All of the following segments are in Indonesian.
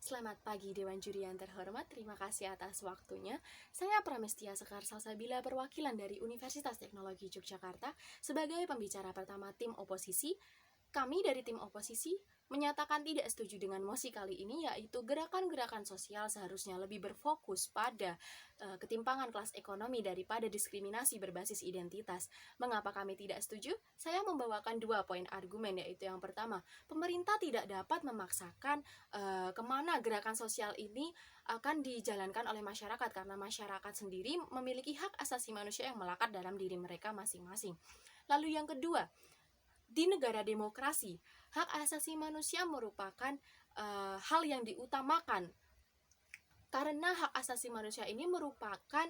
Selamat pagi Dewan Juri yang terhormat, terima kasih atas waktunya. Saya Pramestia Sekar Salsabila, perwakilan dari Universitas Teknologi Yogyakarta sebagai pembicara pertama tim oposisi. Kami dari tim oposisi menyatakan tidak setuju dengan mosi kali ini, yaitu gerakan-gerakan sosial seharusnya lebih berfokus pada ketimpangan kelas ekonomi daripada diskriminasi berbasis identitas. Mengapa kami tidak setuju? Saya membawakan 2 poin argumen, yaitu yang pertama, pemerintah tidak dapat memaksakan kemana gerakan sosial ini akan dijalankan oleh masyarakat, karena masyarakat sendiri memiliki hak asasi manusia yang melekat dalam diri mereka masing-masing. Lalu yang kedua, di negara demokrasi, hak asasi manusia merupakan hal yang diutamakan, karena hak asasi manusia ini merupakan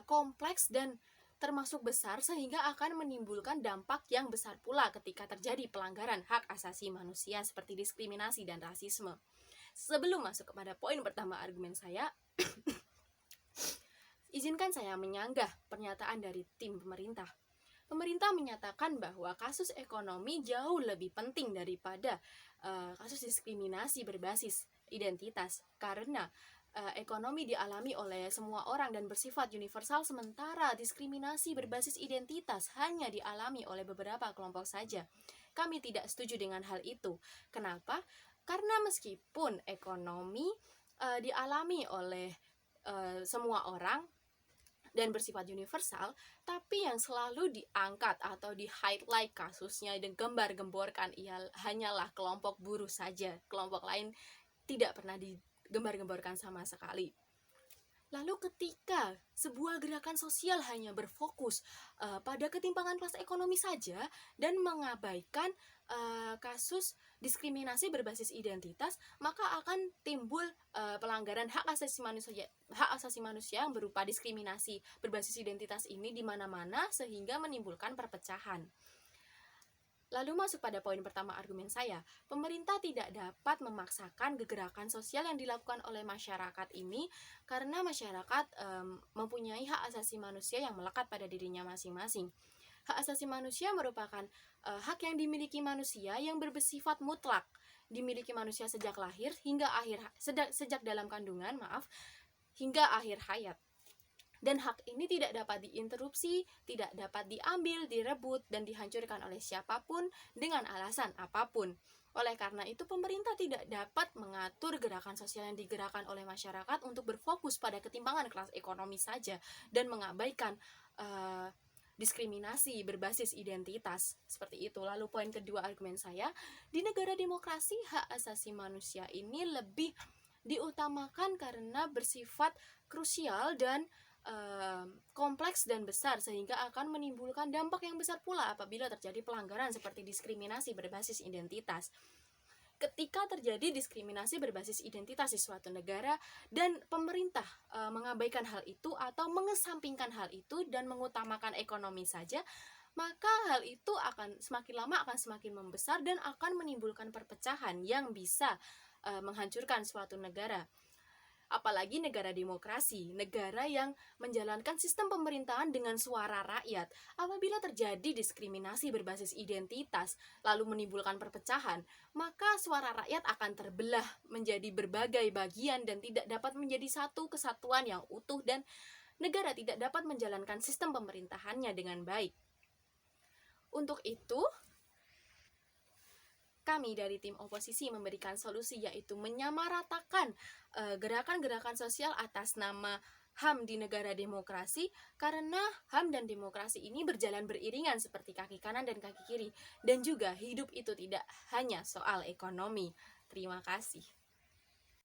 kompleks dan termasuk besar, sehingga akan menimbulkan dampak yang besar pula ketika terjadi pelanggaran hak asasi manusia seperti diskriminasi dan rasisme. Sebelum masuk kepada poin pertama argumen saya, izinkan saya menyanggah pernyataan dari tim pemerintah. Pemerintah menyatakan bahwa kasus ekonomi jauh lebih penting daripada kasus diskriminasi berbasis identitas, karena ekonomi dialami oleh semua orang dan bersifat universal, sementara diskriminasi berbasis identitas hanya dialami oleh beberapa kelompok saja. Kami tidak setuju dengan hal itu. Kenapa? Karena meskipun ekonomi dialami oleh semua orang dan bersifat universal, tapi yang selalu diangkat atau di-highlight kasusnya dan gembar-gemborkan hanyalah kelompok buruh saja. Kelompok lain tidak pernah digembar-gemborkan sama sekali. Lalu ketika sebuah gerakan sosial hanya berfokus pada ketimpangan kelas ekonomi saja dan mengabaikan kasus diskriminasi berbasis identitas, maka akan timbul pelanggaran hak asasi manusia yang berupa diskriminasi berbasis identitas ini di mana-mana, sehingga menimbulkan perpecahan. Lalu masuk pada poin pertama argumen saya, pemerintah tidak dapat memaksakan gerakan sosial yang dilakukan oleh masyarakat ini, karena masyarakat mempunyai hak asasi manusia yang melekat pada dirinya masing-masing. Hak asasi manusia merupakan hak yang dimiliki manusia yang bersifat mutlak, dimiliki manusia sejak lahir hingga sejak dalam kandungan, hingga akhir hayat. Dan hak ini tidak dapat diinterupsi, tidak dapat diambil, direbut, dan dihancurkan oleh siapapun dengan alasan apapun. Oleh karena itu, pemerintah tidak dapat mengatur gerakan sosial yang digerakkan oleh masyarakat untuk berfokus pada ketimpangan kelas ekonomi saja dan mengabaikan diskriminasi berbasis identitas. Seperti itu. Lalu poin kedua argumen saya, di negara demokrasi hak asasi manusia ini lebih diutamakan karena bersifat krusial dan kompleks dan besar, sehingga akan menimbulkan dampak yang besar pula apabila terjadi pelanggaran seperti diskriminasi berbasis identitas. Ketika terjadi diskriminasi berbasis identitas di suatu negara dan pemerintah mengabaikan hal itu atau mengesampingkan hal itu dan mengutamakan ekonomi saja, maka hal itu akan semakin lama akan semakin membesar dan akan menimbulkan perpecahan yang bisa menghancurkan suatu negara. Apalagi negara demokrasi, negara yang menjalankan sistem pemerintahan dengan suara rakyat. Apabila terjadi diskriminasi berbasis identitas lalu menimbulkan perpecahan, maka suara rakyat akan terbelah menjadi berbagai bagian dan tidak dapat menjadi satu kesatuan yang utuh, dan negara tidak dapat menjalankan sistem pemerintahannya dengan baik. Untuk itu, kami dari tim oposisi memberikan solusi, yaitu menyamaratakan gerakan-gerakan sosial atas nama HAM di negara demokrasi, karena HAM dan demokrasi ini berjalan beriringan seperti kaki kanan dan kaki kiri, dan juga hidup itu tidak hanya soal ekonomi. Terima kasih.